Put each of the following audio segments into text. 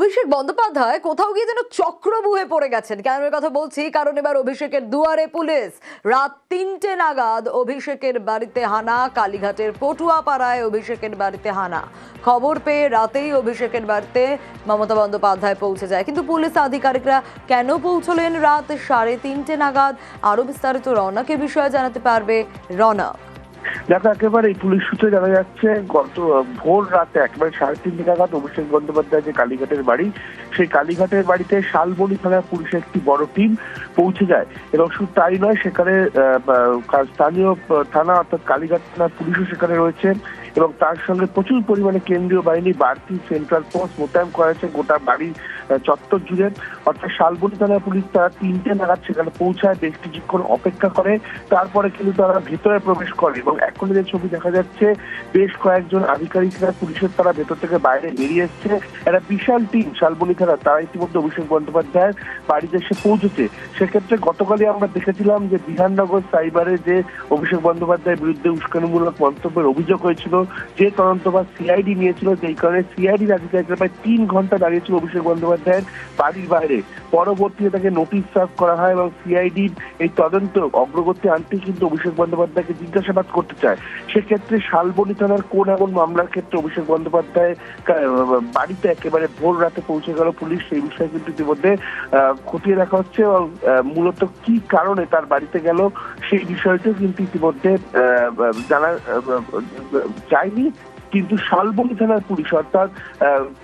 অভিষেক বন্দ্যোপাধ্যায় কোথাও গিয়ে যেন চক্রব্যূহে পড়ে গেছেন। কেন এর কথা বলছি? কারণ এবার অভিষেকের দুয়ারে পুলিশ। রাত ৩টে নাগাদ অভিষেকের বাড়িতে হানা। কালীঘাটের পটুয়াপাড়ায় অভিষেকের বাড়িতে হানা। খবর পেয়ে রাতেই অভিষেকের বাড়িতে মমতা বন্দ্যোপাধ্যায় পৌঁছে যায়, কিন্তু পুলিশ আধিকারিকরা কেন পৌঁছলেন রাত ৩:৩০ নাগাদ? আরো বিস্তারিত রওনাকে বিষয়ে জানাতে পারবে রওনা। দেখো, একেবারে পুলিশ সূত্রে জানা যাচ্ছে গত ভোর রাতে একেবারে ৩:৩০ নাগাদ অভিষেক বন্দ্যোপাধ্যায় যে কালীঘাটের বাড়ি, সেই কালীঘাটের বাড়িতে শালবনী থানার পুলিশের একটি বড় টিম পৌঁছে যায়। এবং শুধু তাই নয়, সেখানে স্থানীয় থানা অর্থাৎ কালীঘাট থানার পুলিশও সেখানে রয়েছে এবং তার সঙ্গে প্রচুর পরিমাণে কেন্দ্রীয় বাহিনী বাড়তি সেন্ট্রাল ফোর্স মোতায়েন করা হয়েছে গোটা বাড়ি চত্বর জুড়ে। অর্থাৎ শালবনী থানার পুলিশ তারা ৩টে নাগাদ সেখানে পৌঁছায়, বেশ কিছুক্ষণ অপেক্ষা করে, তারপরে কিন্তু তারা ভেতরে প্রবেশ করে এবং এখন যে ছবি দেখা যাচ্ছে, বেশ কয়েকজন আধিকারিকরা পুলিশের তারা ভেতর থেকে বাইরে বেরিয়ে এসছে। একটা বিশাল টিম শালবনী থানা তারা ইতিমধ্যে অভিষেক বন্দ্যোপাধ্যায়ের বাড়িতে এসে পৌঁছেছে। সেক্ষেত্রে গতকালই আমরা দেখেছিলাম যে বিধাননগর সাইবারে যে অভিষেক বন্দ্যোপাধ্যায়ের বিরুদ্ধে উস্কানিমূলক মন্তব্যের অভিযোগ হয়েছিল, যে তদন্তভার সিআইডি নিয়েছিল, যেই কারণে সিআইডির আধিকারিকরা প্রায় ৩ ঘন্টা দাঁড়িয়েছিল অভিষেক বন্দ্যোপাধ্যায়ের বাড়ির বাইরে। পরবর্তীতে তাকে নোটিশ সার্ভ করা হয় এবং সিআইডির এই তদন্ত অগ্রগতি আনতে কিন্তু অভিষেক বন্দ্যোপাধ্যায়কে জিজ্ঞাসাবাদ করতে চায়। সেক্ষেত্রে শালবনী থানার কোন এমন মামলার ক্ষেত্রে অভিষেক বন্দ্যোপাধ্যায় বাড়িতে একেবারে ভোর রাতে পৌঁছে গেল পুলিশ, সেই বিষয়ে কিন্তু ইতিমধ্যে খতিয়ে দেখা হচ্ছে এবং মূলত কি কারণে তার বাড়িতে গেল সেই বিষয়টিও কিন্তু ইতিমধ্যে জানা যায়নি। কিন্তু শালবনী থানার পুলিশ অর্থাৎ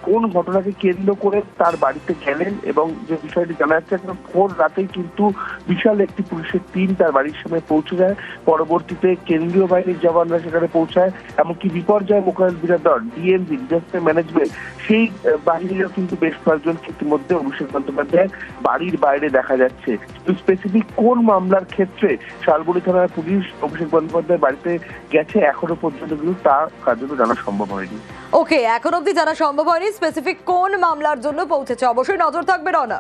কোন ঘটনাকে কেন্দ্র করে তার বাড়িতে গেলেন এবং যে বিষয়টি জানা যাচ্ছে, ভোর রাতেই কিন্তু বিশাল একটি পুলিশের টিম তার বাড়ির সামনে পৌঁছে যায়। পরবর্তীতে কেন্দ্রীয় বাহিনীর জওয়ানরা সেখানে পৌঁছায়, এমনকি বিপর্যয় মোকাবিলা দল ডিএমজি ডিজাস্টার ম্যানেজমেন্ট সেই বাহিনীরও কিন্তু বেশ কয়েকজন ইতিমধ্যে অভিষেক বন্দ্যোপাধ্যায় বাড়ির বাইরে দেখা যাচ্ছে। তো স্পেসিফিক কোন মামলার ক্ষেত্রে শালবনী থানার পুলিশ অভিষেক বন্দ্যোপাধ্যায় বাড়িতে গেছে এখনো পর্যন্ত কিন্তু তা কার্যত জানা সম্ভব হয়নি। ওকে, এখন অবধি জানা সম্ভব হয়নি স্পেসিফিক কোন মামলার জন্য পৌঁছেছে। অবশ্যই নজর থাকবে রওনা।